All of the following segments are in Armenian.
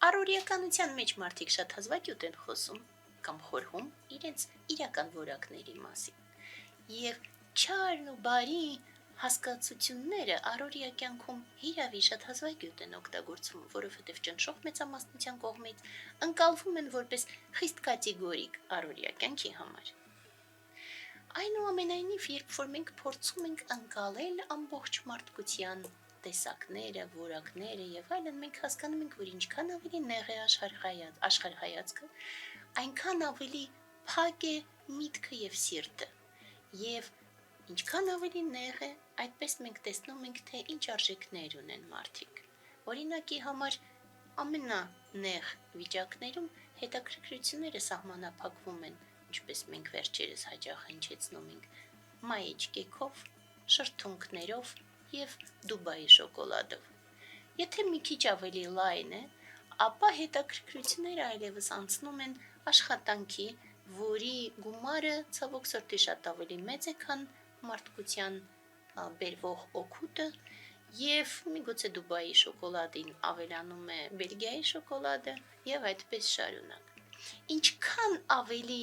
Առօրեականության մեջ մարդիկ շատ հազվագյուտ են խոսում կամ խորհում իրենց իրական որակների մասին։ Եվ չարն ու բարի հասկացությունները առօրյա կյանքում հիրավի շատ հազվագյուտ են օգտագործվում, որովհետև ճնշող մեծամասնության կողմից ընկալվում են որպես խիստ կատեգորիկ առօրյա կյանքի համար։ Այնուամենայնիվ, երբ որ մենք փորձում ենք ընկալել ամբողջ մարդկության տեսակները, որակները եւ այլն, մենք հասկանում ենք, որ ինչքան ավելի նեղ է աշխարհայացքը, այնքան ավելի փակ է միտքը եւ սիրտը։ Եվ ինչքան ավելի նեղ է, այդպես մենք տեսնում ենք, թե ինչ արժեքներ ունեն մարդիկ։ Օրինակի համար ամենանեղ վիճակներում հետաքրքրությունները սահմանափակվում են, ինչպես մենք վերջերս հաճախ հնչեցնում ենք, մայեճ կեքով, շրթունքներով եւ Դուբայի շոկոլադով։ Եթե մի քիչ ավելի լայն է, ապա հետաքրքրությունները այլևս անցնում են աշխատանքի, որի գումարը ցավոք սրտի շատ ավելի մեծ է, քան մարդկության բերվող օգուտը, եւ միգուցե Դուբայի շոկոլադին ավելանում է Բելգիայի շոկոլադը եւ այդպես շարունակ։ Ինչքան ավելի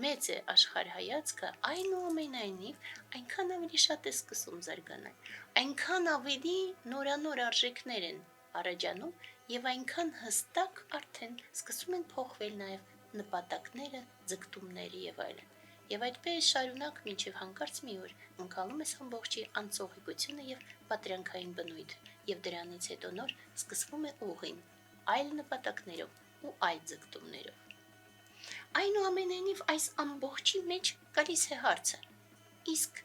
մեծ է աշխարհայացքը, այնուամենայնիվ, այնքան ավելի շատ է սկսում զարգանալ, այնքան ավելի նորանոր արժեքներ են առաջանում եւ այնքան հստակ արդեն սկսում են փոխվել նաեւ նպատակները, ձգտումները եւ այլն։ Եվ այդպես շարունակ մինչև հանկարծ մի օր ընկալում ես ամբողջի անցողիկությունը եւ պատրանքային բնույթ, եւ դրանից հետո նոր սկսվում է ուղին այլ նպատակներով ու այլ ձգտումներով։ Այնուամենայնիվ այս ամբողջի մեջ գալիս է հարցը. իսկ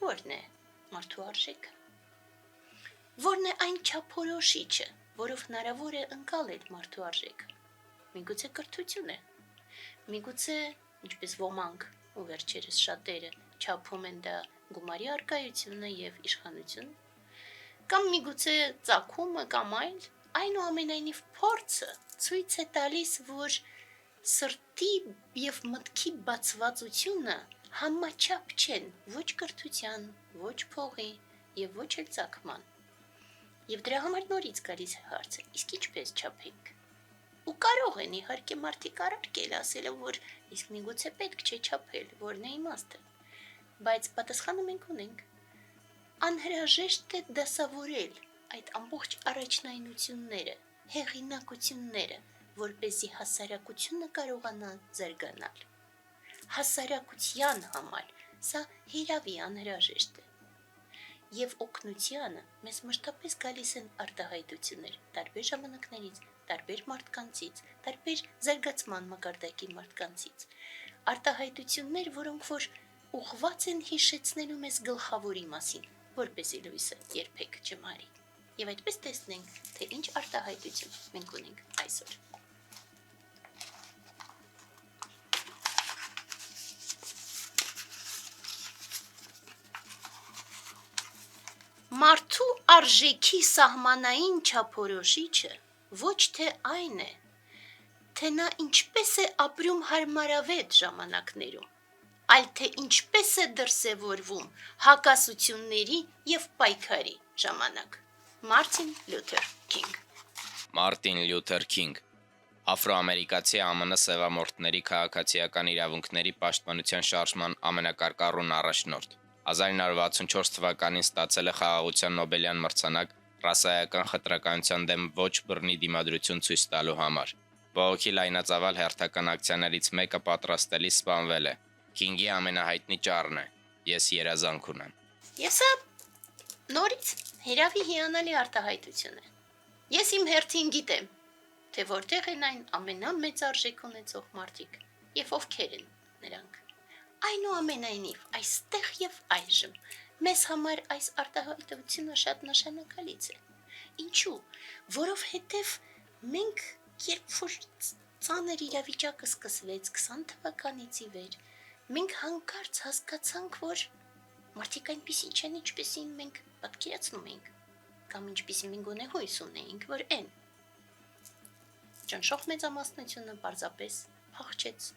ո՞րն է մարդու արժեքը։ Ո՞րն է այն չափորոշիչը, որով հնարավոր է ընկալել մարդու արժեքը։ Միգուցե կրթություն է։ Միգուցե, ինչպես ոմանք ու վերջերս շատերը չափում են դա գումարի առկայությունը եւ իշխանությունը, կամ միգուցե ծագումը կամ այնուամենայնիվ փորձը ցույց է տալիս, որ սրտի եւ մտքի բացվածությունը համաչափ չեն ոչ կրթության, ոչ փողի եւ ոչ էլ ծագման։ Եվ դրա համար նորից գալիս է հարցը. իսկ ինչպես չափենք։ Ու կարող են իհարկե մարդիկ առարկել ասելով, որ իսկ միգուցե պետք չէ չափել, որն է իմաստը։ Բայց պատասխանը մենք ունենք։ Անհրաժեշտ է դասավորել այդ ամբողջ առաջնայնությունները, հեղինակությունները, որպեսզի հասարակությունը կարողանա զարգանալ։ Հասարակության համար սա հիրավի անհրաժեշտ է։ Եվ օգնությանը մեզ մշտապես գալիս են արտահայտություններ տարբեր ժամանակներից, տարբեր մարդկանցից, տարբեր զարգացման մակարդակի մարդկանցից։ Արտահայտություններ, որոնք որ ուղղված են հիշեցնելու մեզ գլխավորի մասին, որպեսզի լույսը երբեք չմարի։ Եվ այդպես տեսնենք, թե ինչ արտահայտություն մենք ունենք այսօր։ Մարդու արժեքի սահմանային չափորոշիչը ոչ թե այն է, թե նա ինչպես է ապրում հարմարավետ ժամանակներում, այլ թե ինչպես է դրսևորվում հակասությունների եւ պայքարի ժամանակ։ Մարտին Լյութեր Քինգ։ Մարտին Լյութեր Քինգ, Աֆրոամերիկացի ԱՄՆ սևամորթների քաղաքացիական իրավունքների պաշտպանության շարժման ամենակարկառուն առաջնորդ։ 1964 թվականին ստացել է խաղաղության Նոբելյան մրցանակ ռասայական խտրականության դեմ ոչ բռնի դիմադրություն ցույց տալու համար։ Բողոքի լայնածավալ հերթական ակցիաներից մեկը պատրաստելիս սպանվել է։ Քինգի ամենահայտնի ճառն է. «Ես երազանք ունեմ»։ Եվ սա նորից հիրավի հիանալի արտահայտություն է։ Ես իմ հերթին գիտեմ, թե որտեղ են այն ամենամեծ արժեք ունեցող մարդիկ եւ ովքեր են նրանք։ Այնուամենայնիվ, այստեղ եւ այժմ մեզ համար այս արտահայտությունը շատ նշանակալից է։ Ինչու՞։ Որովհետեւ մենք երբ որ ծանր իրավիճակը սկսվեց 20 թվականից ի վեր, մենք հանկարծ հասկացանք, որ մարդիկ այնպիսին չեն, ինչպիսին մենք պատկերացնում էինք, կամ ինչպիսին մենք գոնե հույս ունեինք, որ են։ Ճնշող մեծամասնությունը պարզապես փախչեց։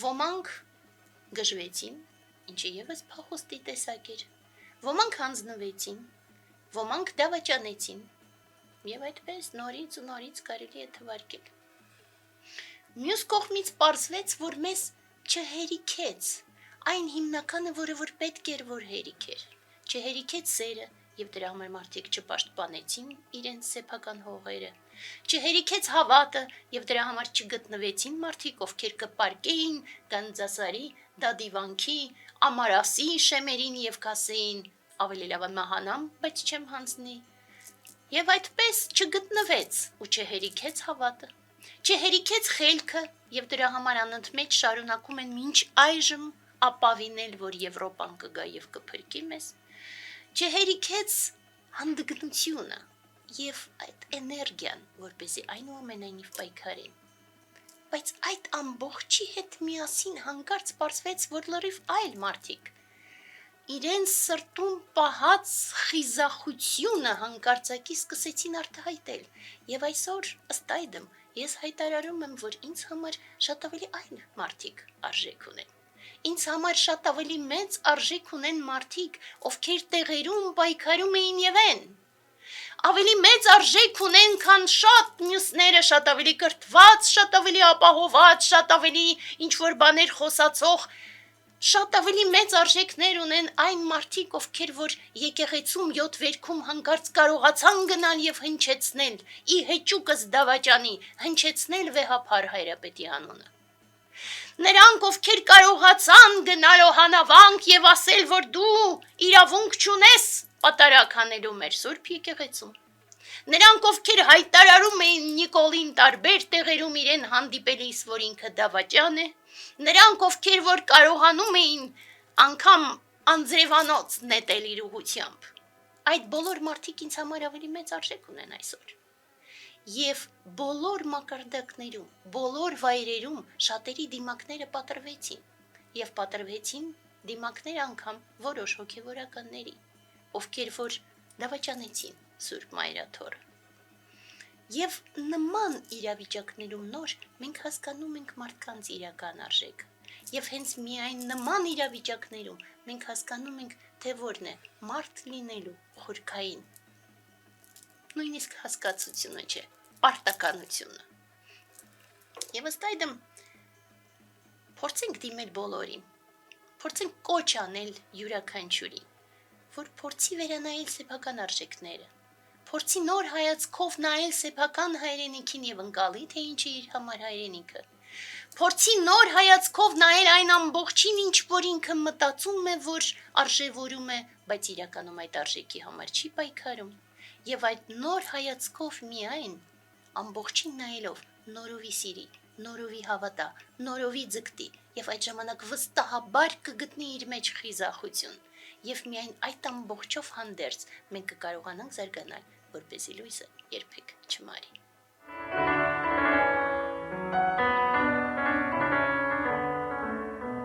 Ոմանք գժվեցին, ինչը եւս փախուստի տեսակ էր։ Ոմանք հանձնվեցին, ոմանք դավաճանեցին, Եվ այդպես նորից ու նորից կարելի է թվարկել։ Մյուս կողմից պարզվեց, որ մեզ չհերիքեց այն հիմնականը, որը որ պետք էր, որ հերիքեր։ Չհերիքեց սերը, եւ դրա համար մարդիկ չպաշտպանեցին իրենց սեփական հողերը։ Չհերիքեց հավատը, եւ դրա համար չգտնվեցին մարդիկ, ովքեր կպարկեին Գանձասարի, Դադիվանքի, Ամարասի շեմերին եւ կասեին. ավելի լավ է մահանամ, բայց չեմ հանձնի։ Եվ այդպես չգտնվեց ու չհերիքեց հավատը։ Չհերիքեց խելքը, եւ դրա համար անընդմեջ շարունակում են մինչ այժմ ապավինել, որ Եվրոպան կգա եւ կփրկի մեզ։ Չհերիքեց հանդգնությունը եւ այդ էներգիան, որպեսզի այնուամենայնիվ պայքարեն։ Բայց այդ ամբողջի հետ միասին հանկարծ պարզվեց, որ լրիվ այլ մարդիկ իրենց սրտում պահած խիզախությունը հանկարծակի սկսեցին արտահայտել, եւ այսօր ըստ այդմ ես հայտարարում եմ, որ ինձ համար շատ ավելի այլ մարդիկ արժեք ունեն։ Ինձ համար շատ ավելի մեծ արժեք ունեն մարդիկ, ովքեր տեղերում պայքարում էին եւ են։ Ավելի մեծ արժեք ունեն, քան շատ մյուսները, շատ ավելի կրթված, շատ ավելի ապահոված, շատ ավելի ինչ-որ բաներ խոսացող, շատ ավելի մեծ արժեքներ ունեն այն մարդիկ, ովքեր որ եկեղեցում 7 վերքում հանկարծ կարողացան գնալ եւ հնչեցնել ի հեճուկս դավաճանի, հնչեցնել վեհափար Հայրապետի անունը։ Նրանք, ովքեր կարողացան գնալ օհանավանք եւ ասել, որ դու իրավունք չունես պատարակ անելու մեր Սուրբ եկեղեցում։ Նրանք, ովքեր հայտարարում էին Նիկոլին տարբեր տեղերում իրեն հանդիպելիս, որ ինքը դավաճան է, նրանք, ովքեր որ կարողանում էին անգամ անձրևանոց նետել իր ուղությամբ, այդ բոլոր մարդիկ ինձ համար ավելի մեծ արժեք ունեն այսօր։ Եվ բոլոր մակարդակներում, բոլոր վայրերում շատերի դիմակները պատրվեցին, եւ պատրվեցին դիմակներ անգամ որոշ հոգեվորականների, ովքեր որ դավաճանեցին Սուրբ Մայրաթորը։ Եվ նման իրավիճակներում նոր մենք հասկանում ենք մարդկանց իրական արժեքը։ Եվ հենց միայն նման իրավիճակներում մենք հասկանում ենք, թե որն է մարդ լինելու խորքային նույնիսկ հասկացությունը չէ, պարտականությունը։ Եվ ըստ այդմ փորձենք դիմել բոլորին, փորձենք կոչ անել յուրաքանչյուրին, որ փորձի վերանայել սեփական արժեքները, փորձի նոր հայացքով նայել սեփական հայրենիքին եւ ընկալի, թե ինչ է իր համար հայրենիքը, փորձի նոր հայացքով նայել այն ամբողջին, ինչ որ ինքը մտածում է, որ արժևորում է, բայց իրականում այդ արժեքի համար չի պայքարում, եւ այդ նոր հայացքով միայն ամբողջին նայելով նորովի սիրի, նորովի հավատա, նորովի ձգտի եւ այդ ժամանակ վստահաբար կգտնի իր մեջ խիզախություն եւ միայն այդ ամբողջով հանդերձ մենք կկարողանանք զարգանալ, որպեսզի լույսը երբեք չմարի։